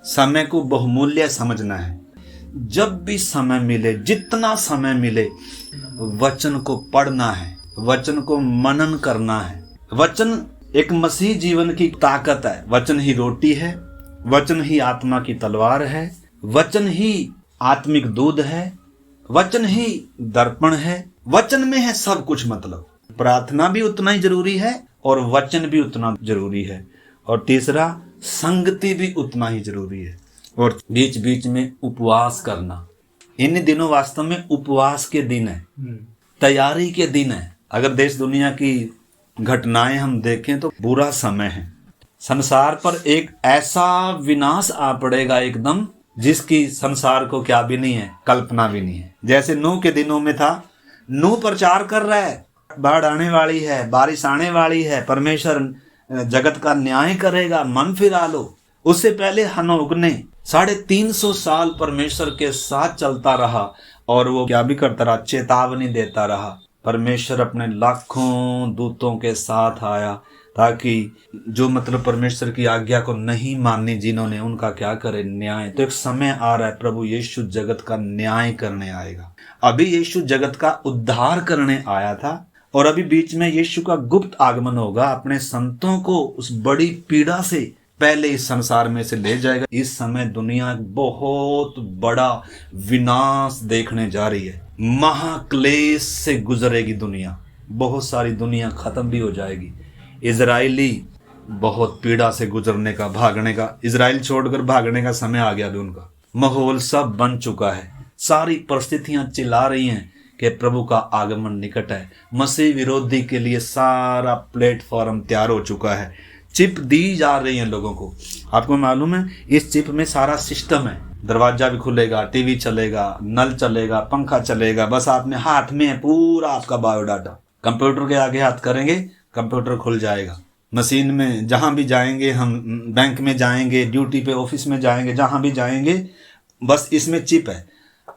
समय को बहुमूल्य समझना है। जब भी समय मिले, जितना समय मिले, वचन को पढ़ना है, वचन को मनन करना है। वचन एक मसीह जीवन की ताकत है। वचन ही रोटी है, वचन ही आत्मा की तलवार है, वचन ही आत्मिक दूध है, वचन ही दर्पण है। वचन में है सब कुछ। मतलब प्रार्थना भी उतना ही जरूरी है और वचन भी उतना जरूरी है। और तीसरा, संगति भी उतना ही जरूरी है। और बीच बीच में उपवास करना। इन दिनों वास्तव में उपवास के दिन है, तैयारी के दिन है। अगर देश दुनिया की घटनाएं हम देखें तो बुरा समय है। संसार पर एक ऐसा विनाश आ पड़ेगा एकदम, जिसकी संसार को क्या भी नहीं है, कल्पना भी नहीं है। जैसे नूह के दिनों में था। नूह प्रचार कर रहा है, बाढ़ आने वाली है, बारिश आने वाली है, परमेश्वर जगत का न्याय करेगा, मन फिरा लो। उससे पहले हनोक ने 350 साल परमेश्वर के साथ चलता रहा और वो क्या भी करता रहा, चेतावनी देता रहा। परमेश्वर अपने लाखों दूतों के साथ आया ताकि जो मतलब परमेश्वर की आज्ञा को नहीं मानी जिन्होंने, उनका क्या करे, न्याय। तो एक समय आ रहा है, प्रभु यीशु जगत का न्याय करने आएगा। अभी यीशु जगत का उद्धार करने आया था और अभी बीच में यीशु का गुप्त आगमन होगा। अपने संतों को उस बड़ी पीड़ा से पहले इस संसार में से ले जाएगा। इस समय दुनिया बहुत बड़ा विनाश देखने जा रही है। महाक्लेश से गुजरेगी दुनिया। बहुत सारी दुनिया खत्म भी हो जाएगी। इजरायली बहुत पीड़ा से गुजरने का, भागने का, इजराइल छोड़कर भागने का समय आ गया। अभी उनका माहौल सब बन चुका है। सारी परिस्थितियां चिल्ला रही हैं कि प्रभु का आगमन निकट है। मसीह विरोधी के लिए सारा प्लेटफॉर्म तैयार हो चुका है। चिप दी जा रही है लोगों को। आपको मालूम है, इस चिप में सारा सिस्टम है। दरवाजा भी खुलेगा, टीवी चलेगा, नल चलेगा, पंखा चलेगा। बस आपने हाथ में है पूरा आपका बायोडाटा। कंप्यूटर के आगे हाथ करेंगे, कंप्यूटर खुल जाएगा। मशीन में जहां भी जाएंगे, हम बैंक में जाएंगे, ड्यूटी पे, ऑफिस में जाएंगे, जहां भी जाएंगे, बस इसमें चिप है।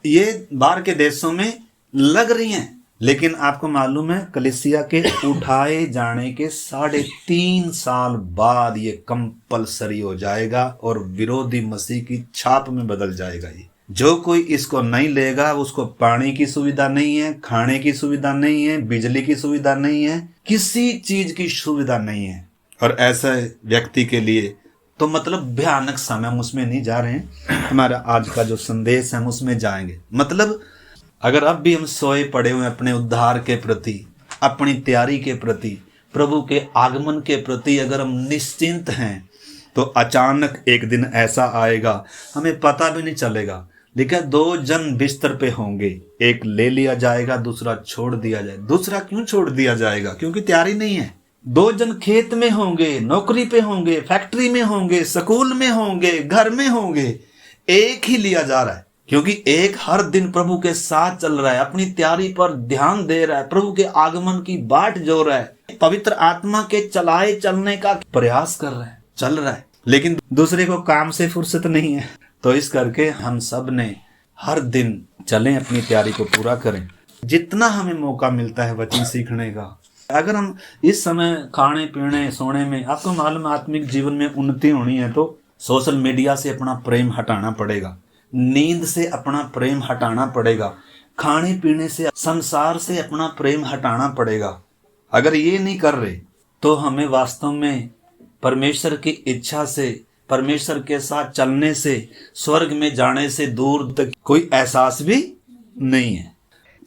ये बाहर के देशों में लग रही हैं, लेकिन आपको मालूम है कलीसिया के उठाए जाने के 3.5 साल बाद ये कंपलसरी हो जाएगा और विरोधी मसीह की छाप में बदल जाएगा। ये जो कोई इसको नहीं लेगा, उसको पानी की सुविधा नहीं है, खाने की सुविधा नहीं है, बिजली की सुविधा नहीं है, किसी चीज की सुविधा नहीं है। और ऐसे व्यक्ति के लिए तो मतलब भयानक समय, हम उसमें नहीं जा रहे हैं। हमारा आज का जो संदेश है हम उसमें जाएंगे। मतलब अगर अब भी हम सोए पड़े हुए अपने उद्धार के प्रति, अपनी तैयारी के प्रति, प्रभु के आगमन के प्रति अगर हम निश्चिंत हैं, तो अचानक एक दिन ऐसा आएगा, हमें पता भी नहीं चलेगा। लेकिन 2 जन बिस्तर पे होंगे, एक ले लिया जाएगा, दूसरा छोड़ दिया जाएगा। दूसरा क्यों छोड़ दिया जाएगा? क्योंकि तैयारी नहीं है। 2 जन खेत में होंगे, नौकरी पे होंगे, फैक्ट्री में होंगे, स्कूल में होंगे, घर में होंगे, एक ही लिया जा रहा है। क्योंकि एक हर दिन प्रभु के साथ चल रहा है, अपनी तैयारी पर ध्यान दे रहा है, प्रभु के आगमन की बाट जो रहा है, पवित्र आत्मा के चलाए चलने का प्रयास कर रहा है, चल रहा है। लेकिन दूसरे को काम से फुर्सत नहीं है। तो इस करके हम सब ने हर दिन चलें, अपनी तैयारी को पूरा करें। जितना हमें मौका मिलता है वचन सीखने का, अगर हम इस समय खाने पीने सोने में, आपको मालूम आत्मिक जीवन में उन्नति होनी है तो सोशल मीडिया से अपना प्रेम हटाना पड़ेगा, नींद से अपना प्रेम हटाना पड़ेगा, खाने पीने से, संसार से अपना प्रेम हटाना पड़ेगा। अगर ये नहीं कर रहे तो हमें वास्तव में परमेश्वर की इच्छा से, परमेश्वर के साथ चलने से, स्वर्ग में जाने से दूर तक कोई एहसास भी नहीं है।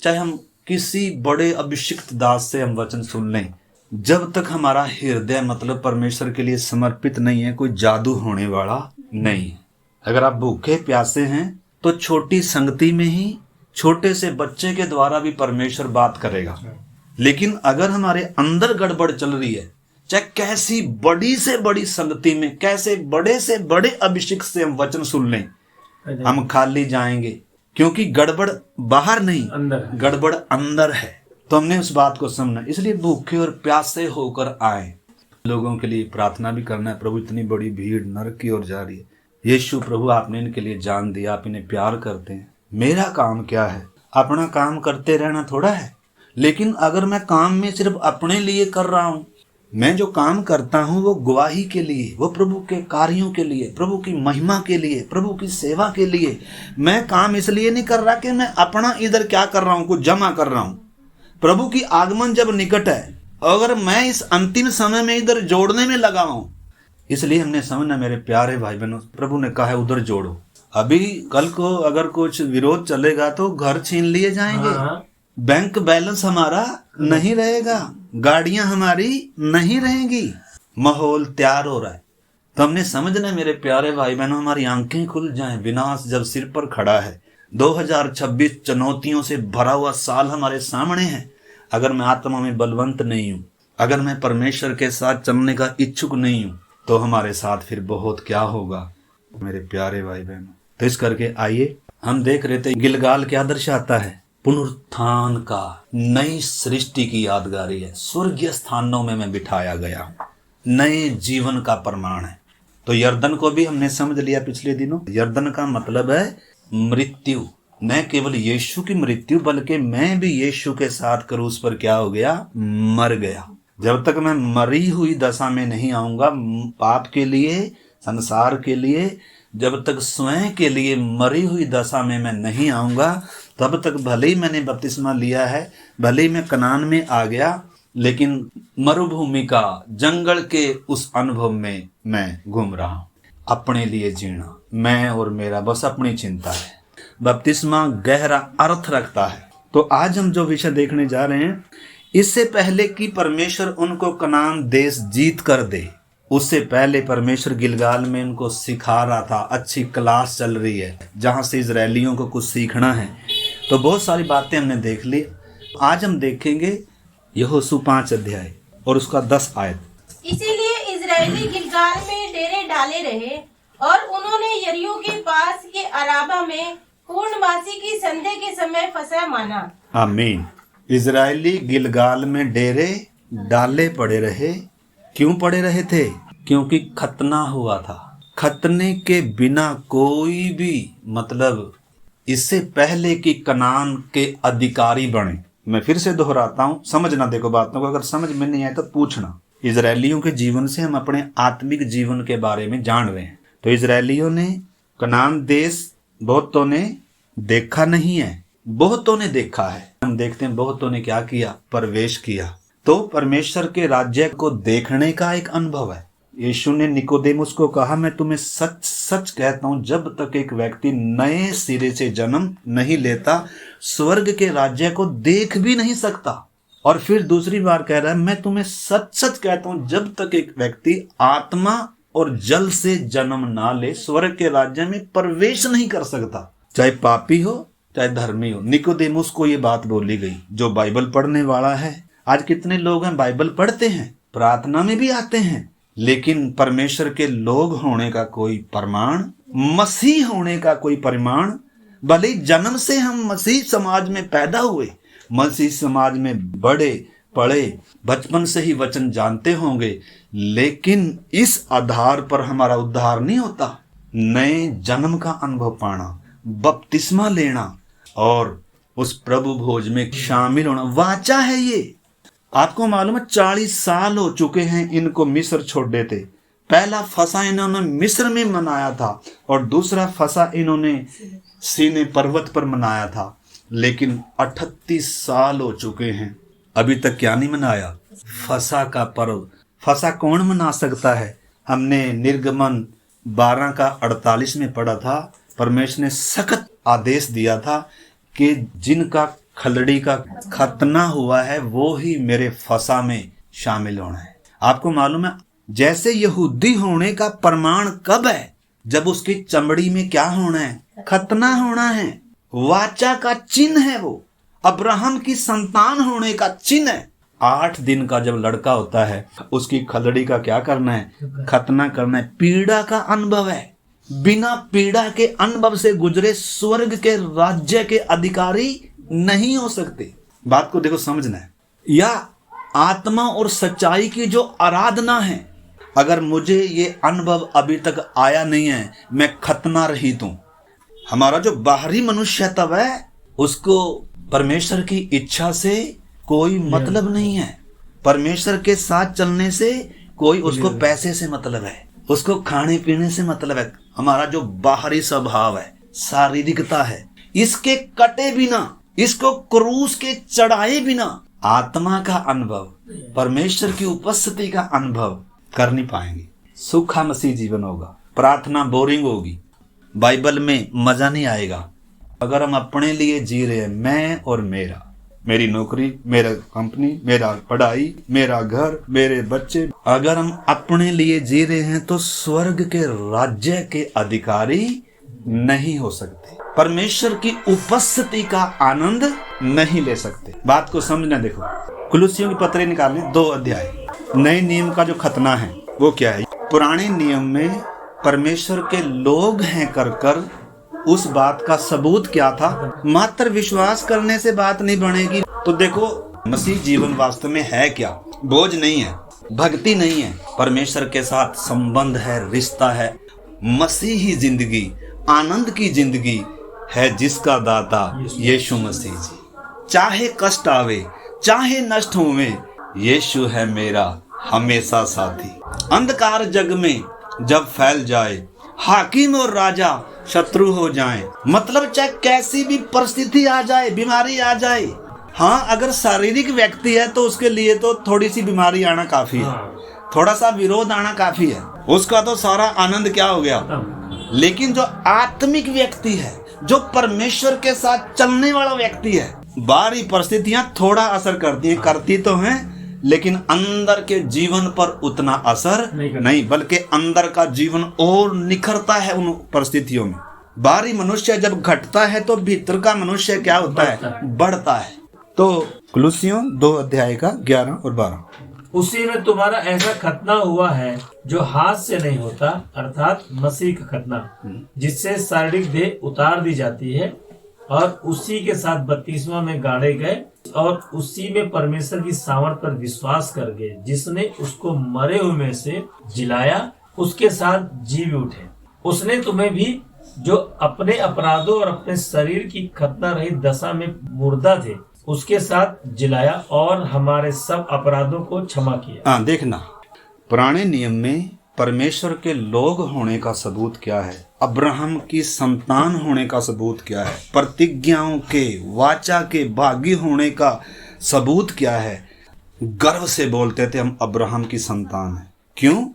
चाहे हम किसी बड़े अभिषिक्त दास से हम वचन सुन लें, जब तक हमारा हृदय मतलब परमेश्वर के लिए समर्पित नहीं है, कोई जादू होने वाला नहीं है। अगर आप भूखे प्यासे हैं तो छोटी संगति में ही, छोटे से बच्चे के द्वारा भी परमेश्वर बात करेगा। लेकिन अगर हमारे अंदर गड़बड़ चल रही है, चाहे कैसी बड़ी से बड़ी संगति में, कैसे बड़े से बड़े अभिषेक से हम वचन सुन लें, हम खाली जाएंगे। क्योंकि गड़बड़ बाहर नहीं, गड़बड़ अंदर है। तो हमने उस बात को समझना, इसलिए भूखे और प्यासे होकर आए। लोगों के लिए प्रार्थना भी करना है। प्रभु इतनी बड़ी भीड़ नरक की ओर जा रही है। यीशु प्रभु आपने इनके लिए जान दिया, आप इन्हें प्यार करते हैं। मेरा काम क्या है? अपना काम करते रहना थोड़ा है। लेकिन अगर मैं काम में सिर्फ अपने लिए कर रहा हूं, मैं जो काम करता हूँ वो गवाही के लिए, वो प्रभु के कार्यों के लिए, प्रभु की महिमा के लिए, प्रभु की सेवा के लिए। मैं काम इसलिए नहीं कर रहा कि मैं अपना इधर क्या कर रहा हूँ, कुछ जमा कर रहा हूँ। प्रभु की आगमन जब निकट है, अगर मैं इस अंतिम समय में इधर जोड़ने में लगा हूँ, इसलिए हमने समझना मेरे प्यारे भाई बहनों, प्रभु ने कहा है उधर जोड़ो। अभी कल को अगर कुछ विरोध चलेगा तो घर छीन लिए जाएंगे, बैंक बैलेंस हमारा नहीं रहेगा, गाड़ियां हमारी नहीं रहेंगी, माहौल तैयार हो रहा है। तो हमने समझना मेरे प्यारे भाई बहनों, हमारी आंखें खुल जाएं। विनाश जब सिर पर खड़ा है, 2026 चुनौतियों से भरा हुआ साल हमारे सामने है। अगर मैं आत्मा में बलवंत नहीं हूँ, अगर मैं परमेश्वर के साथ चलने का इच्छुक नहीं हूँ, तो हमारे साथ फिर बहुत क्या होगा मेरे प्यारे भाई बहनों। तो इस करके आइए हम देख रहे थे गिलगाल क्या दर्शाता है, पुनरुत्थान का, नई सृष्टि की यादगारी है। स्वर्गीय स्थानों में मैं बिठाया गया हूँ, नए जीवन का प्रमाण है। तो यर्दन को भी हमने समझ लिया पिछले दिनों। यर्दन का मतलब है मृत्यु, न केवल यीशु की मृत्यु बल्कि मैं भी यीशु के साथ क्रूस पर क्या हो गया, मर गया। जब तक मैं मरी हुई दशा में नहीं आऊंगा पाप के लिए, संसार के लिए, जब तक स्वयं के लिए मरी हुई दशा में मैं नहीं आऊंगा, तब तक भले ही मैंने बपतिस्मा लिया है, भले ही मैं कनान में आ गया, लेकिन मरुभूमि का, जंगल के उस अनुभव में मैं घूम रहा हूं। अपने लिए जीना, मैं और मेरा, बस अपनी चिंता है। बपतिस्मा गहरा अर्थ रखता है। तो आज हम जो विषय देखने जा रहे हैं, इससे पहले कि परमेश्वर उनको कनान देश जीत कर दे, उससे पहले परमेश्वर गिलगाल में उनको सिखा रहा था। अच्छी क्लास चल रही है जहां से इजरायलियों को कुछ सीखना है। तो बहुत सारी बातें हमने देख ली। आज हम देखेंगे यहोशू 5 अध्याय और उसका 10 आयत। इसीलिए इजरायली गिलगाल में डेरे डाले रहे और उन्होंने यरीहो के पास के अराबा में पूर्णमासी की संध्या के समय फसह माना। आमीन। इजरायली गिलगाल में डेरे डाले पड़े रहे। क्यों पड़े रहे थे? क्योंकि खतना हुआ था। खतने के बिना कोई भी, मतलब इससे पहले कि कनान के अधिकारी बने, मैं फिर से दोहराता हूं, समझना देखो बातों को, अगर समझ में नहीं आए तो पूछना। इजरायलियों के जीवन से हम अपने आत्मिक जीवन के बारे में जान रहे हैं। तो इजरायलियों ने कनान देश बहुतों ने देखा नहीं है, बहुतों ने देखा है। हम देखते हैं बहुतों ने क्या किया, प्रवेश किया। तो परमेश्वर के राज्य को देखने का एक अनुभव है। यीशु ने निकोदेमुस को कहा, मैं तुम्हें सच सच कहता हूं, जब तक एक व्यक्ति नए सिरे से जन्म नहीं लेता, स्वर्ग के राज्य को देख भी नहीं सकता। और फिर दूसरी बार कह रहा है, मैं तुम्हें सच सच कहता हूं, जब तक एक व्यक्ति आत्मा और जल से जन्म ना ले, स्वर्ग के राज्य में प्रवेश नहीं कर सकता, चाहे पापी हो चाहे धर्मी हो। निकोदेमुस को ये बात बोली गई, जो बाइबल पढ़ने वाला है। आज कितने लोग हैं बाइबल पढ़ते हैं, प्रार्थना में भी आते हैं, लेकिन परमेश्वर के लोग होने का कोई प्रमाण, मसीह होने का कोई प्रमाण, भले जन्म से हम मसीह समाज में पैदा हुए, मसीह समाज में बड़े पढ़े, बचपन से ही वचन जानते होंगे, लेकिन इस आधार पर हमारा उद्धार नहीं होता। नए जन्म का अनुभव पाना, बपतिस्मा लेना और उस प्रभु भोज में शामिल होना, वाचा है ये। आपको मालूम है 40 साल हो चुके हैं इनको मिस्र छोड़ देते। पहला फसा इन्होंने मिस्र में मनाया था और दूसरा फसा इन्होंने सीने पर्वत पर मनाया था, लेकिन 38 साल हो चुके हैं, अभी तक क्या नहीं मनाया, फसा का पर्व। फसा कौन मना सकता है? हमने निर्गमन 12 का 48 में पढ़ा था, परमेश्वर ने सख्त आदेश दिया था कि जिनका खलड़ी का खतना हुआ है वो ही मेरे फसा में शामिल होना है। आपको मालूम है, जैसे यहूदी होने का प्रमाण कब है? जब उसकी चमड़ी में क्या होना है, खतना होना है। वाचा का चिन्ह है वो, अब्राहम की संतान होने का चिन्ह है। 8 दिन का जब लड़का होता है, उसकी खलड़ी का क्या करना है, खतना करना है। पीड़ा का अनुभव है, बिना पीड़ा के अनुभव से गुजरे स्वर्ग के राज्य के अधिकारी नहीं हो सकते। बात को देखो, समझना है। या आत्मा और सच्चाई की जो आराधना है, अगर मुझे ये अनुभव अभी तक आया नहीं है, मैं खतना रहित हूं। हमारा जो बाहरी मनुष्यत्व है उसको परमेश्वर की इच्छा से कोई मतलब नहीं है। परमेश्वर के साथ चलने से कोई उसको पैसे से मतलब है, उसको खाने पीने से मतलब है। हमारा जो बाहरी स्वभाव है, शारीरिकता है, इसके कटे बिना, इसको क्रूस के चढ़ाए बिना आत्मा का अनुभव, परमेश्वर की उपस्थिति का अनुभव कर नहीं पाएंगे। सूखा मसीह जीवन होगा, प्रार्थना बोरिंग होगी, बाइबल में मजा नहीं आएगा। अगर हम अपने लिए जी रहे हैं, मैं और मेरा, मेरी नौकरी, मेरा कंपनी, मेरा पढ़ाई, मेरा घर, मेरे बच्चे, अगर हम अपने लिए जी रहे हैं तो स्वर्ग के राज्य के अधिकारी नहीं हो सकते, परमेश्वर की उपस्थिति का आनंद नहीं ले सकते। बात को समझना। देखो, कुलुसियों की पत्री निकालने 2 अध्याय। नए नियम का जो खतना है वो क्या है? पुराने नियम में परमेश्वर के लोग हैं कर उस बात का सबूत क्या था? मात्र विश्वास करने से बात नहीं बनेगी। तो देखो, मसीह जीवन वास्तव में है क्या? बोझ नहीं है, भक्ति नहीं है, परमेश्वर के साथ संबंध है, रिश्ता है। मसीही जिंदगी, आनंद की जिंदगी है जिसका दाता यीशु मसीह जी। चाहे कष्ट आवे, चाहे नष्ट होवे, यीशु है मेरा हमेशा साथी। अंधकार जग में जब फैल जाए, हाकिम और राजा शत्रु हो जाए, मतलब चाहे कैसी भी परिस्थिति आ जाए, बीमारी आ जाए। हाँ, अगर शारीरिक व्यक्ति है तो उसके लिए तो थोड़ी सी बीमारी आना काफी है, थोड़ा सा विरोध आना काफी है, उसका तो सारा आनंद क्या हो गया। लेकिन जो आत्मिक व्यक्ति है, जो परमेश्वर के साथ चलने वाला व्यक्ति है, बाहरी परिस्थितियां थोड़ा असर करती हैं, करती तो हैं, लेकिन अंदर के जीवन पर उतना असर नहीं, बल्कि अंदर का जीवन और निखरता है उन परिस्थितियों में। बाहरी मनुष्य जब घटता है तो भीतर का मनुष्य क्या होता है? बढ़ता है। तो कुलुसियों 2 अध्याय का 11 और 12। उसी में तुम्हारा ऐसा खतना हुआ है जो हाथ से नहीं होता, अर्थात मसीह का खतना, जिससे शारीरिक देह उतार दी जाती है और उसी के साथ बपतिस्मा में गाड़े गए और उसी में परमेश्वर की सामर्थ पर विश्वास कर गए, जिसने उसको मरे हुए में से जिलाया, उसके साथ जी भी उठे। उसने तुम्हें भी, जो अपने अपराधों और अपने शरीर की खतना रहित दशा में मुर्दा थे, उसके साथ जिलाया और हमारे सब अपराधों को क्षमा किया। हाँ, देखना, पुराने नियम में परमेश्वर के लोग होने का सबूत क्या है? अब्राहम की संतान होने का सबूत क्या है? प्रतिज्ञाओं के, वाचा के भागी होने का सबूत क्या है? गर्व से बोलते थे हम अब्राहम की संतान है। क्यों?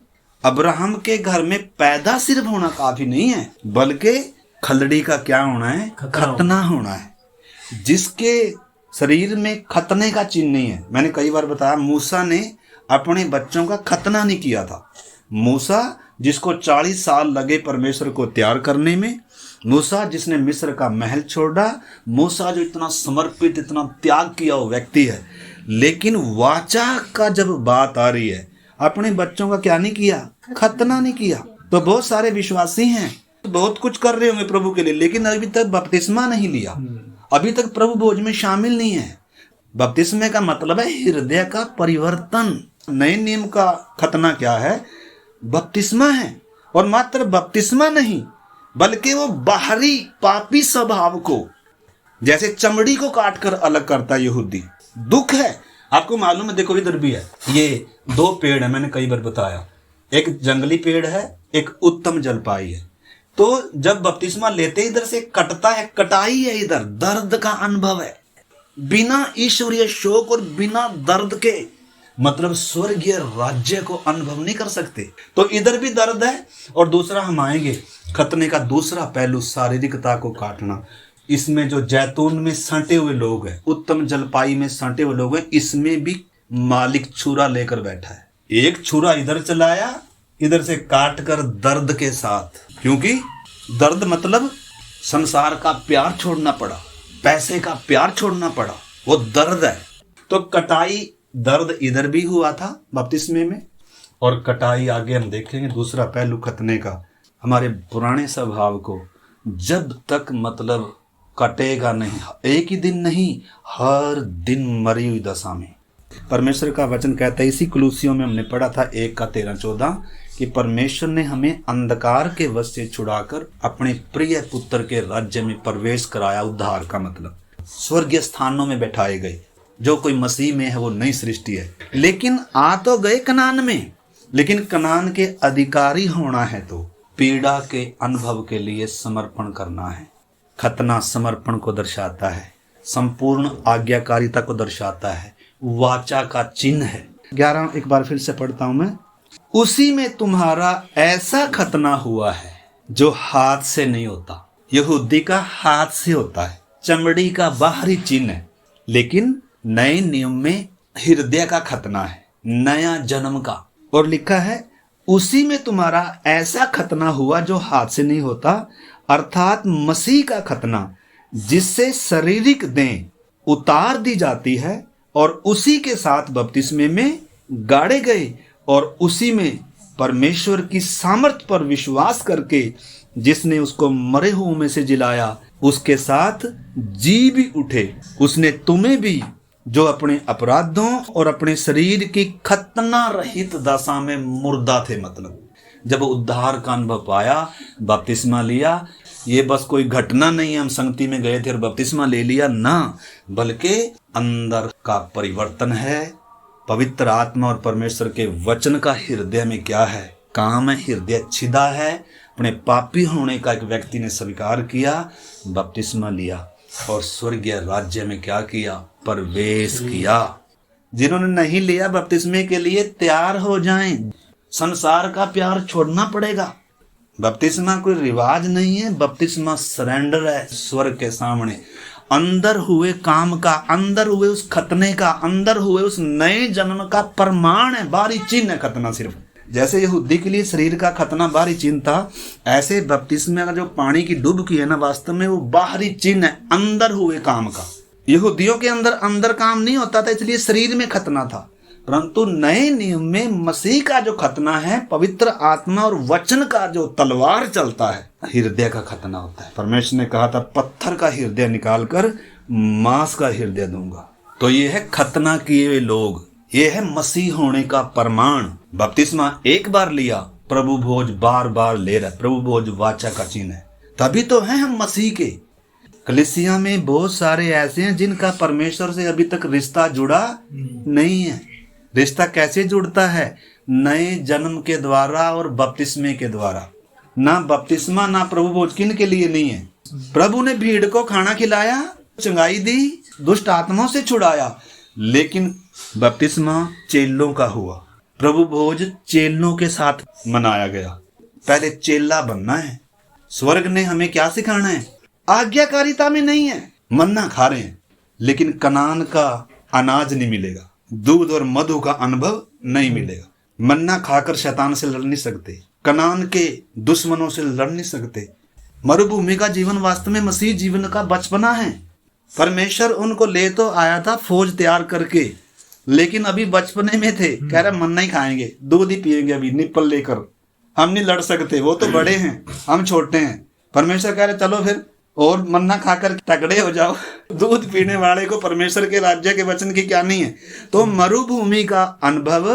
अब्राहम के घर में पैदा सिर्फ होना काफी नहीं है, बल्कि खलड़ी का क्या होना है? खतना होना है। जिसके शरीर में खतने का चिन्ह नहीं है। मैंने कई बार बताया, मूसा ने अपने बच्चों का खतना नहीं किया था। मूसा जिसको 40 साल लगे परमेश्वर को तैयार करने में, मूसा जिसने मिस्र का महल छोड़ा, मूसा जो इतना समर्पित, इतना त्याग किया वो व्यक्ति है, लेकिन वाचा का जब बात आ रही है, अपने बच्चों का क्या नहीं किया? खतना नहीं किया। तो बहुत सारे विश्वासी हैं, बहुत कुछ कर रहे होंगे प्रभु के लिए, लेकिन अभी तक बपतिस्मा नहीं लिया, अभी तक प्रभु भोज में शामिल नहीं है। बपतिस्मे का मतलब है हृदय का परिवर्तन। नए नियम का खतना क्या है? बपतिस्मा है। और मात्र बपतिस्मा नहीं, बल्कि वो बाहरी पापी स्वभाव को, जैसे चमड़ी को काटकर अलग करता यहूदी, दुख है। आपको मालूम है, देखो इधर भी है, ये 2 पेड़ है, मैंने कई बार बताया, एक जंगली पेड़ है, एक उत्तम जलपाई है। तो जब बपतिस्मा लेते इधर से कटता है, कटाई है, इधर दर्द का अनुभव है। बिना ईश्वरीय शोक और बिना दर्द के मतलब स्वर्गीय राज्य को अनुभव नहीं कर सकते। तो इधर भी दर्द है, और दूसरा हम आएंगे खतने का दूसरा पहलू, शारीरिकता को काटना। इसमें जो जैतून में सटे हुए लोग हैं, उत्तम जलपाई में सटे हुए लोग हैं, इसमें भी मालिक छुरा लेकर बैठा है। एक छुरा इधर चलाया, इधर से काट कर दर्द के साथ, क्योंकि दर्द मतलब संसार का प्यार छोड़ना पड़ा, पैसे का प्यार छोड़ना पड़ा, वो दर्द है। तो कटाई, दर्द इधर भी हुआ था बपतिस्मे में, और कटाई आगे हम देखेंगे दूसरा पहलू खतने का। हमारे पुराने स्वभाव को जब तक मतलब कटेगा नहीं, एक ही दिन नहीं, हर दिन मरी हुई दशा में। परमेश्वर का वचन कहता है, इसी कुलुसियों में हमने पढ़ा था 1 का 13-14, कि परमेश्वर ने हमें अंधकार के वश से छुड़ाकर अपने प्रिय पुत्र के राज्य में प्रवेश कराया। उद्धार का मतलब स्वर्गीय स्थानों में बैठाए गए। जो कोई मसीह में है वो नई सृष्टि है। लेकिन आ तो गए कनान में, लेकिन कनान के अधिकारी होना है तो पीड़ा के अनुभव के लिए समर्पण करना है। खतना समर्पण को दर्शाता है, संपूर्ण आज्ञाकारिता को दर्शाता है, वाचा का चिन्ह है। 11 एक बार फिर से पढ़ता हूं मैं। उसी में तुम्हारा ऐसा खतना हुआ है जो हाथ से नहीं होता। यहूदी का हाथ से होता है, चमड़ी का बाहरी चिन्ह है, लेकिन नए नियम में हृदय का खतना है, नया जन्म का। और लिखा है उसी में तुम्हारा ऐसा खतना हुआ जो हाथ से नहीं होता, अर्थात मसीह का खतना, जिससे शारीरिक देह उतार दी जाती है और उसी के साथ बपतिस्मे में गाड़े गए और उसी में परमेश्वर की सामर्थ पर विश्वास करके जिसने उसको मरे हुओं में से जिलाया उसके साथ जी भी उठे। उसने तुम्हें भी जो अपने अपराधों और अपने शरीर की खतना रहित दशा में मुर्दा थे, मतलब जब उद्धार का अनुभव पाया, बपतिस्मा लिया। ये बस कोई घटना नहीं है हम संगति में गए थे और बपतिस्मा ले लिया ना, बल्कि अंदर का परिवर्तन है। पवित्र आत्मा और परमेश्वर के वचन का हृदय में क्या है, काम है, हृदय छिदा है। अपने पापी होने का एक व्यक्ति ने स्वीकार किया, बपतिस्मा लिया और स्वर्गीय राज्य में क्या किया, प्रवेश किया। जिन्होंने नहीं लिया बपतिस्मे के लिए तैयार हो जाएं, संसार का प्यार छोड़ना पड़ेगा। बपतिस्मा कोई रिवाज नहीं है, बपतिस्मा सरेंडर है स्वर्ग के सामने। अंदर हुए काम का, अंदर हुए उस खतने का, अंदर हुए उस नए जन्म का प्रमाण है, बाहरी चिन्ह है खतना। सिर्फ जैसे यहूदी के लिए शरीर का खतना बाहरी चिन्ह था, ऐसे बपतिस्मे का जो पानी की डुबकी है ना, वास्तव में वो बाहरी चिन्ह है अंदर हुए काम का। यहूदियों के अंदर काम नहीं होता था, इसलिए शरीर में खतना था। परंतु नए नियम में मसीह का जो खतना है, पवित्र आत्मा और वचन का जो तलवार चलता है, हृदय का खतना होता है। परमेश्वर ने कहा था पत्थर का हृदय निकालकर मांस का हृदय दूंगा। तो ये है खतना किए हुए लोग, ये है मसीह होने का प्रमाण। बपतिस्मा एक बार लिया, प्रभु भोज बार बार ले रहा। प्रभु भोज वाचा का चिन्ह है, तभी तो हैं हम मसीह के। कलीसिया में बहुत सारे ऐसे हैं जिनका परमेश्वर से अभी तक रिश्ता जुड़ा नहीं है। रिश्ता कैसे जुड़ता है? नए जन्म के द्वारा और बपतिस्मे के द्वारा। ना बपतिस्मा ना प्रभु भोज किन के लिए नहीं है। प्रभु ने भीड़ को खाना खिलाया, चंगाई दी, दुष्ट आत्माओं से छुड़ाया, लेकिन बपतिस्मा चेलों का हुआ। प्रभु भोज चेलों के साथ मनाया गया। पहले चेला बनना है। स्वर्ग ने हमें क्या सिखाना है? आज्ञाकारिता में नहीं है। मन्ना खा रहे हैं, लेकिन कनान का अनाज नहीं मिलेगा, दूध और मधु का अनुभव नहीं मिलेगा। मन्ना खाकर शैतान से लड़ नहीं सकते, कनान के दुश्मनों से लड़ नहीं सकते। मरुभूमि का जीवन वास्तव में मसीह जीवन का बचपना है। परमेश्वर उनको ले तो आया था फौज तैयार करके, लेकिन अभी बचपने में थे। कह रहे मन्ना ही खाएंगे, दूध ही पिएंगे, अभी निप्पल लेकर। हम नहीं लड़ सकते, वो तो बड़े हैं, हम छोटे हैं। परमेश्वर कह रहे चलो फिर और मन्ना खाकर तगड़े हो जाओ। दूध पीने वाले को परमेश्वर के राज्य के वचन की क्या नहीं है। तो मरुभूमि का अनुभव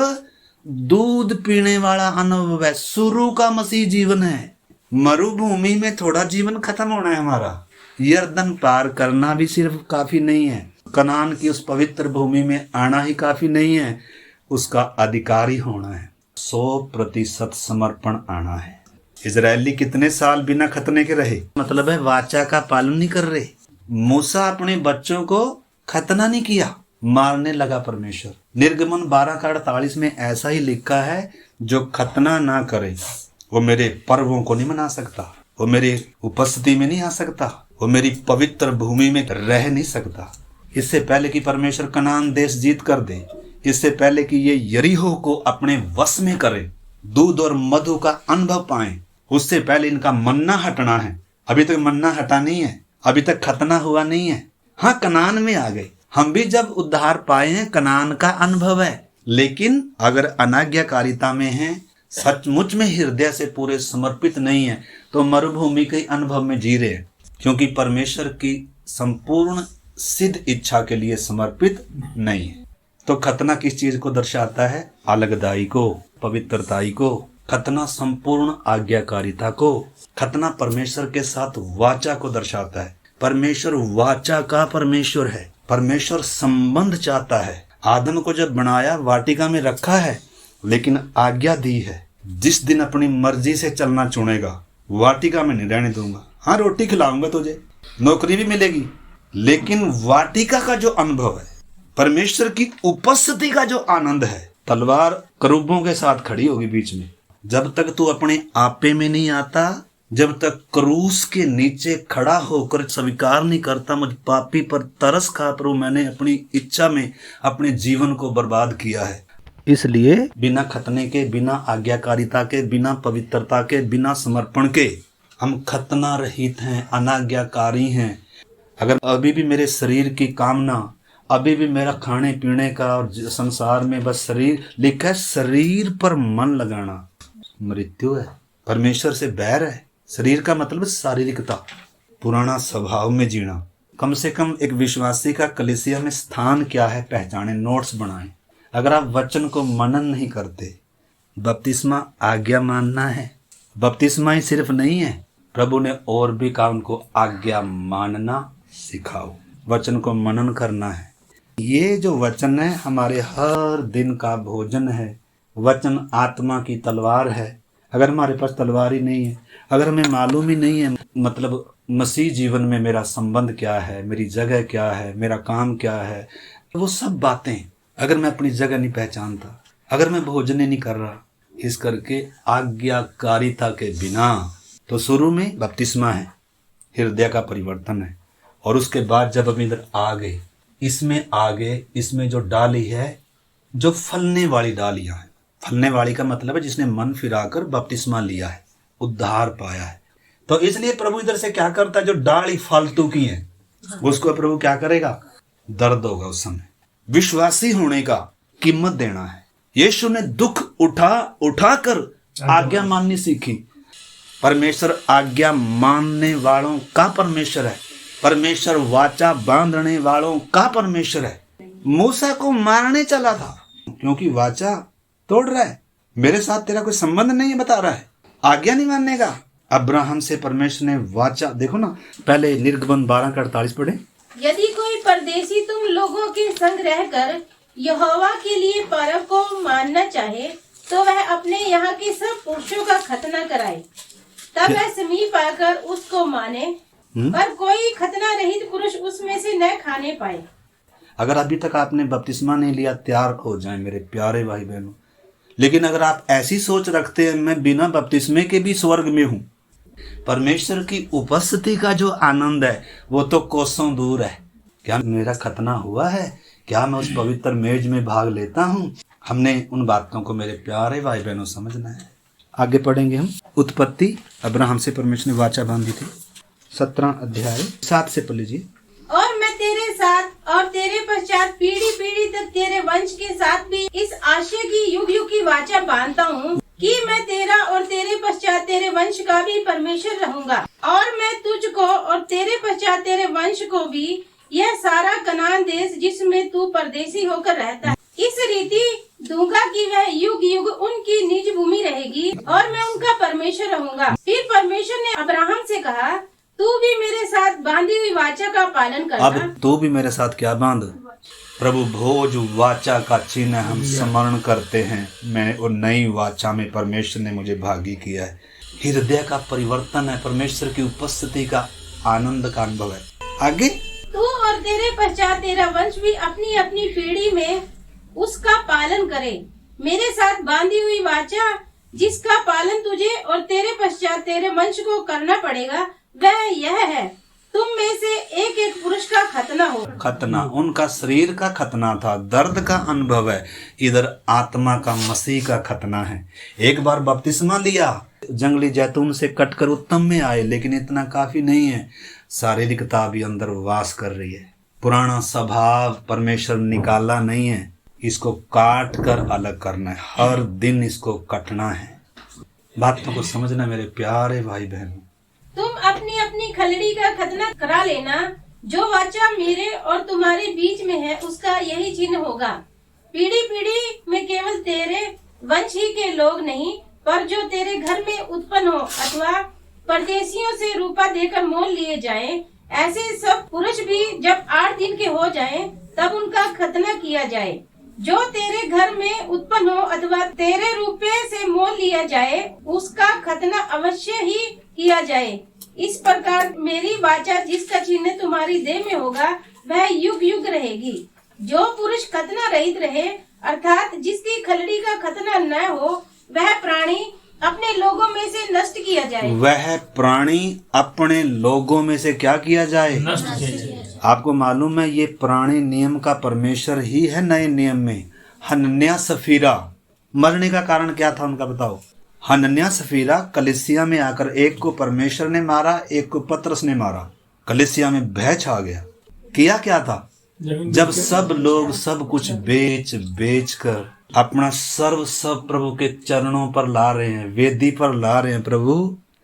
दूध पीने वाला अनुभव है, शुरू का मसीह जीवन है। मरुभूमि में थोड़ा जीवन खत्म होना है हमारा। यरदन पार करना भी सिर्फ काफी नहीं है, कनान की उस पवित्र भूमि में आना ही काफी नहीं है, उसका अधिकारी होना है। 100% समर्पण आना है। इजरायली कितने साल बिना खतने के रहे? मतलब है वाचा का पालन नहीं कर रहे। मूसा अपने बच्चों को खतना नहीं किया, मारने लगा परमेश्वर। निर्गमन 12:48 में ऐसा ही लिखा है, जो खतना ना करे वो मेरे पर्वों को नहीं मना सकता, वो मेरे उपस्थिति में नहीं आ सकता, वो मेरी पवित्र भूमि में रह नहीं सकता। इससे पहले कि परमेश्वर कनान देश जीत कर दे, इससे पहले कि ये यरीहो को अपने वश में करे, दूध और मधु का अनुभव पाएं, उससे पहले इनका मन्ना हटना है। अभी तक मन्ना हटा नहीं है, अभी तक खतना हुआ नहीं है। हाँ, कनान में आ गए। हम भी जब उद्धार पाए हैं, कनान का अनुभव है। लेकिन अगर अनाज्ञाकारिता में है, सचमुच में हृदय से पूरे समर्पित नहीं है, तो मरुभूमि के अनुभव में जी रहे हैं, क्योंकि परमेश्वर की संपूर्ण सिद्ध इच्छा के लिए समर्पित नहीं है। तो खतना किस चीज को दर्शाता है? अलगदाई को, पवित्रताई को। खतना संपूर्ण आज्ञाकारिता को। खतना परमेश्वर के साथ वाचा को दर्शाता है। परमेश्वर वाचा का परमेश्वर है। परमेश्वर संबंध चाहता है। आदम को जब बनाया वाटिका में रखा है, लेकिन आज्ञा दी है, जिस दिन अपनी मर्जी से चलना चुनेगा वाटिका में नहीं रहने दूंगा। हाँ, रोटी खिलाऊंगा तुझे, नौकरी भी मिलेगी, लेकिन वाटिका का जो अनुभव है, परमेश्वर की उपस्थिति का जो आनंद है, तलवार करूबों के साथ खड़ी होगी बीच में। जब तक तू अपने आपे में नहीं आता, जब तक क्रूस के नीचे खड़ा होकर स्वीकार नहीं करता मुझ पापी पर तरस खा प्रभु, मैंने अपनी इच्छा में अपने जीवन को बर्बाद किया है। इसलिए बिना खतने के, बिना आज्ञाकारिता के, बिना पवित्रता के, बिना समर्पण के हम खतना रहित हैं, अनाज्ञाकारी हैं। अगर अभी भी मेरे शरीर की कामना, अभी भी मेरा खाने पीने का और संसार में बस शरीर लिखा है, शरीर पर मन लगाना मृत्यु है, परमेश्वर से बैर है। शरीर का मतलब शारीरिकता, पुराना स्वभाव में जीना। कम से कम एक विश्वासी का कलीसिया में स्थान क्या है पहचाने, नोट्स बनाएं। अगर आप वचन को मनन नहीं करते, बपतिस्मा आज्ञा मानना है। बपतिस्मा ही सिर्फ नहीं है, प्रभु ने और भी कहा उनको आज्ञा मानना सिखाओ, वचन को मनन करना है। ये जो वचन है हमारे हर दिन का भोजन है। वचन आत्मा की तलवार है। अगर हमारे पास तलवार ही नहीं है, अगर हमें मालूम ही नहीं है मतलब मसीह जीवन में मेरा संबंध क्या है, मेरी जगह क्या है, मेरा काम क्या है, वो सब बातें अगर मैं अपनी जगह नहीं पहचानता, अगर मैं भोजन ही नहीं कर रहा, इस करके आज्ञाकारिता के बिना, तो शुरू में बपतिस्मा है, हृदय का परिवर्तन है, और उसके बाद जब हम इधर आ गए, इसमें आ गए, इसमें जो डाली है, जो फलने वाली डालियां हैं। फलने वाली का मतलब है जिसने मन फिराकर बपतिस्मा लिया है, उद्धार पाया है। तो इसलिए प्रभु इधर से क्या करता है, जो डाली फालतू की है उसको प्रभु क्या करेगा, दर्द होगा उस समय। विश्वासी होने का कीमत देना है। यीशु ने दुख उठा कर आज्ञा माननी सीखी। परमेश्वर आज्ञा मानने वालों का परमेश्वर है। परमेश्वर वाचा बांधने वालों का परमेश्वर है। मूसा को मारने चला था क्योंकि वाचा तोड़ रहा है, मेरे साथ तेरा कोई संबंध नहीं है बता रहा है, आज्ञा नहीं मानने का। अब्राहम से परमेश्वर ने वाचा, देखो ना, पहले निर्गमन 12:48 पढ़े। यदि कोई परदेशी तुम लोगों के संग रहकर यहोवा के लिए पर्व को मानना चाहे, तो वह अपने यहाँ के सब पुरुषों का खतना कराए, तब वह समीप आकर उसको माने, पर कोई खतना रहित पुरुष उसमें से न खाने पाए। अगर अभी तक आपने बपतिस्मा नहीं लिया, तैयार हो जाएं मेरे प्यारे भाई बहनों। लेकिन अगर आप ऐसी सोच रखते हैं मैं बिना बपतिस्मे के भी स्वर्ग में हूँ, परमेश्वर की उपस्थिति का जो आनंद है वो तो कोसों दूर है। क्या मेरा खतना हुआ है? क्या मैं उस पवित्र मेज में भाग लेता हूँ? हमने उन बातों को मेरे प्यारे भाई बहनों समझना है। आगे पढ़ेंगे हम। उत्पत्ति, अब्राहम से परमेश्वर ने वाचा बांधी थी, 17 अध्याय 7 से पढ़ लीजिए। और मैं तेरे साथ और तेरे पश्चात पीढ़ी पीढ़ी तक तेरे वंश के साथ भी इस आशय की युग युग की वाचा बांधता हूँ कि मैं तेरा और तेरे पश्चात तेरे वंश का भी परमेश्वर रहूंगा, और मैं तुझको और तेरे पश्चात तेरे वंश को भी यह सारा कनान देश जिसमें तू परदेशी होकर रहता है इस रीति दूंगा कि वह युग युग उनकी निज भूमि रहेगी, और मैं उनका परमेश्वर रहूंगा। फिर परमेश्वर ने अब्राहम से कहा, तू भी मेरे साथ बांधी हुई वाचा का पालन करना। अब तू भी मेरे साथ क्या बांध? प्रभु भोज वाचा का चिन्ह हम स्मरण करते हैं। मैं और नई वाचा में परमेश्वर ने मुझे भागी किया है। हृदय का परिवर्तन है, परमेश्वर की उपस्थिति का आनंद का अनुभव है। आगे, तू और तेरे पश्चात तेरा वंश भी अपनी अपनी पीढ़ी में उसका पालन करे। मेरे साथ बांधी हुई वाचा जिसका पालन तुझे और तेरे पश्चात तेरे वंश को करना पड़ेगा, वह यह है, तुम में से एक एक पुरुष का खतना हो। खतना उनका शरीर का खतना था, दर्द का अनुभव है। इधर आत्मा का मसीह का खतना है। एक बार बपतिस्मा लिया, जंगली जैतून से कटकर उत्तम में आए, लेकिन इतना काफी नहीं है। शारीरिकता भी अंदर वास कर रही है। पुराना स्वभाव परमेश्वर निकाला नहीं है, इसको काट कर अलग करना है। हर दिन इसको कटना है। बातों को समझना मेरे प्यारे भाई बहनों। तुम अपनी अपनी खलड़ी का खतना करा लेना। जो वाचा मेरे और तुम्हारे बीच में है उसका यही चिन्ह होगा। पीढ़ी पीढ़ी में केवल तेरे वंश ही के लोग नहीं, पर जो तेरे घर में उत्पन्न हो अथवा परदेशियों से रूपा देकर मोल लिए जाएं, ऐसे सब पुरुष भी जब 8 दिन के हो जाएं, तब उनका खतना किया जाए। जो तेरे घर में उत्पन्न हो अथवा तेरे रुपये से मोल लिया जाए, उसका खतना अवश्य ही किया जाए। इस प्रकार मेरी वाचा जिसका चिन्ह तुम्हारी देह में होगा, वह युग युग रहेगी। जो पुरुष खतना रहित रहे, अर्थात जिसकी खलड़ी का खतना न हो, वह प्राणी अपने लोगों में से नष्ट किया जाए। वह प्राणी अपने लोगों में से क्या किया जाए? नष्ट किया जाए। आपको मालूम है ये प्राणी नियम का परमेश्वर ही है। नए नियम में हनन्याह सफीरा मरने का कारण क्या था उनका बताओ? हनन्याह सफीरा कलीसिया में आकर एक को परमेश्वर ने मारा, एक को पतरस ने मारा। कलीसिया में भय छा गया। किया क्या था? जब सब लोग सब कुछ बेच कर अपना सर्व सब प्रभु के चरणों पर ला रहे हैं, वेदी पर ला रहे हैं, प्रभु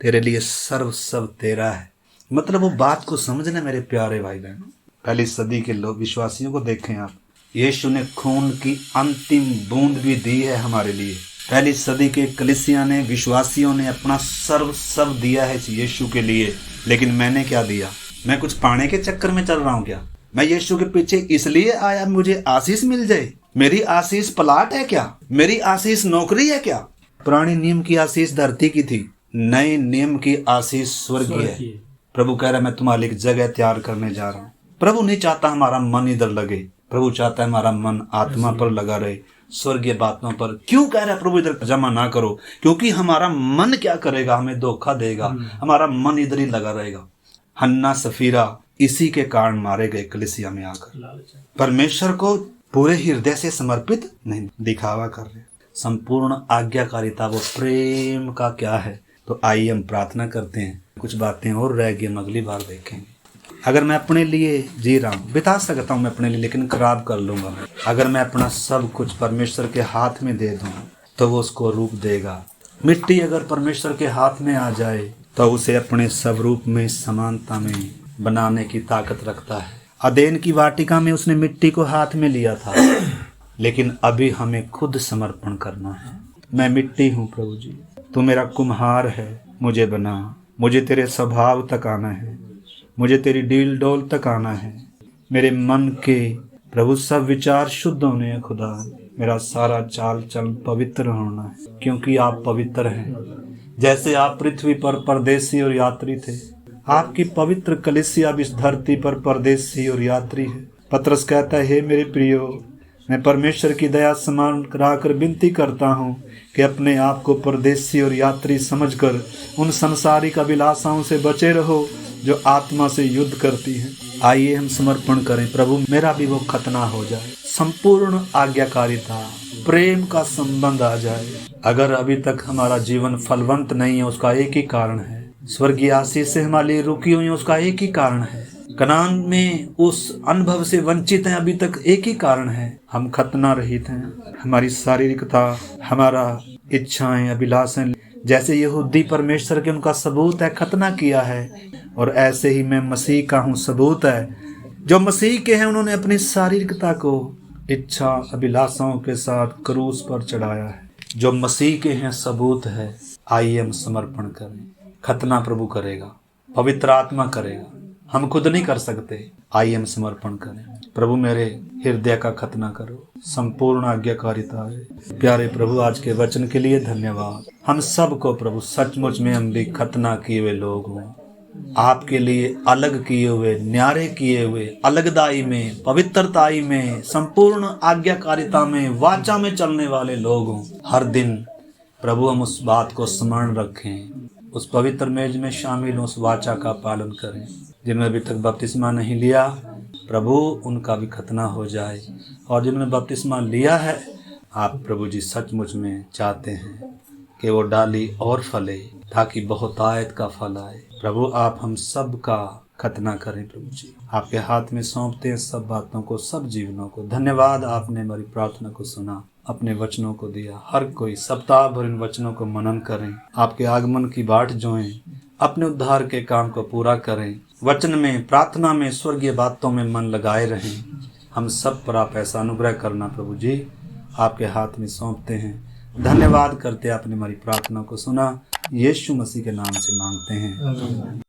तेरे लिए सर्व सब तेरा है। मतलब वो बात को समझना मेरे प्यारे भाई बहन। पहली सदी के लोग विश्वासियों को देखें आप, यीशु ने खून की अंतिम बूंद भी दी है हमारे लिए। पहली सदी के कलीसिया ने, विश्वासियों ने अपना सर्व सब दिया है यीशु के लिए। लेकिन मैंने क्या दिया? मैं कुछ पाने के चक्कर में चल रहा हूँ क्या? मैं यीशु के पीछे इसलिए आया मुझे आशीष मिल जाए? मेरी आशीष प्लाट है क्या? मेरी आशीष नौकरी है क्या? पुरानी नियम की आशीष धरती की थी, नए नियम की आशीष स्वर्ग की है। प्रभु कह रहा है मैं तुम्हारे लिए एक जगह तैयार करने जा रहा हूँ। प्रभु नहीं चाहता हमारा मन इधर लगे, प्रभु चाहता है हमारा मन आत्मा पर लगा रहे, स्वर्गीय बातों पर। क्यों कह रहा है प्रभु इधर जमा ना करो? क्योंकि हमारा मन क्या करेगा? हमें धोखा देगा। हमारा मन इधर ही लगा रहेगा। हन्ना सफीरा इसी के कारण मारे गए कलीसिया में आकर। परमेश्वर को पूरे हृदय से समर्पित नहीं, दिखावा कर रहे। संपूर्ण आज्ञाकारिता वो प्रेम का क्या है? तो आइए हम प्रार्थना करते हैं। कुछ बातें और रह गई, हम अगली बार देखेंगे। अगर मैं अपने लिए जी रहा हूँ, बिता सकता हूँ मैं अपने लिए, लेकिन खराब कर लूंगा। अगर मैं अपना सब कुछ परमेश्वर के हाथ में दे दूँ तो वो उसको रूप देगा। मिट्टी अगर परमेश्वर के हाथ में आ जाए तो उसे अपने सब रूप में, समानता में बनाने की ताकत रखता है। अदेन की वाटिका में उसने मिट्टी को हाथ में लिया था, लेकिन अभी हमें खुद समर्पण करना है। मैं मिट्टी हूँ प्रभु जी, तू मेरा कुम्हार है, मुझे बना। मुझे तेरे स्वभाव तक आना है, मुझे तेरी डील डोल तक आना है। मेरे मन के प्रभु सब विचार शुद्ध होने हैं खुदा। मेरा सारा चाल चलन पवित्र होना है, क्योंकि आप पवित्र हैं। जैसे आप पृथ्वी पर परदेसी और यात्री थे, आपकी पवित्र कलीसिया भी इस धरती पर परदेसी और यात्री है। पतरस कहता है, हे मेरे प्रियो, मैं परमेश्वर की दया समान कराकर विनती करता हूँ कि अपने आप को परदेसी और यात्री समझकर उन संसारिक अभिलाषाओं से बचे रहो जो आत्मा से युद्ध करती हैं। आइए हम समर्पण करें, प्रभु मेरा भी वो खतना हो जाए। संपूर्ण आज्ञाकारिता, प्रेम का संबंध आ जाए। अगर अभी तक हमारा जीवन फलवंत नहीं है, उसका एक ही कारण है। स्वर्गीय आशीष से हमारे लिए रुकी हुई है, उसका एक ही कारण है। कनान में उस अनुभव से वंचित हैं, अभी तक एक ही कारण है, हम खतना रहित हैं। हमारी शारीरिकता, हमारा इच्छाएं, अभिलाषाएं, जैसे यहूदी परमेश्वर के उनका सबूत है, खतना किया है। और ऐसे ही मैं मसीह का हूँ, सबूत है। जो मसीह के हैं उन्होंने अपनी शारीरिकता को इच्छा अभिलाषाओं के साथ क्रूस पर चढ़ाया है। जो मसीह के हैं सबूत है। आइए हम समर्पण करें। खतना प्रभु करेगा, पवित्र आत्मा करेगा, हम खुद नहीं कर सकते। आइए हम समर्पण करें। प्रभु मेरे हृदय का खतना करो, संपूर्ण आज्ञाकारिता है। प्यारे प्रभु आज के वचन के लिए धन्यवाद। हम सबको प्रभु सचमुच में हम भी खतना किए हुए लोग हों, आपके लिए अलग किए हुए, न्यारे किए हुए, अलगदाई में, पवित्रताई में, संपूर्ण आज्ञाकारिता में, वाचा में चलने वाले लोग हों। हर दिन प्रभु हम उस बात को स्मरण रखें, उस पवित्र मेज में शामिल हों, उस वाचा का पालन करें। जिन्होंने अभी तक बपतिस्मा नहीं लिया, प्रभु उनका भी खतना हो जाए। और जिन्होंने बपतिस्मा लिया है, आप प्रभु जी सचमुच में चाहते हैं कि वो डाली और फले, ताकि बहुतायत का फल आए। प्रभु आप हम सब का खतना करें। प्रभु जी आपके हाथ में सौंपते हैं सब बातों को, सब जीवनों को। धन्यवाद, आपने हमारी प्रार्थना को सुना, अपने वचनों को दिया। हर कोई सप्ताह भर इन वचनों को मनन करें, आपके आगमन की बाट जोएं, अपने उद्धार के काम को पूरा करें। वचन में, प्रार्थना में, स्वर्गीय बातों में मन लगाए रहें। हम सब पर आप ऐसा अनुग्रह करना प्रभु जी, आपके हाथ में सौंपते हैं। धन्यवाद करते आपने हमारी प्रार्थना को सुना। यीशु मसीह के नाम से मांगते हैं।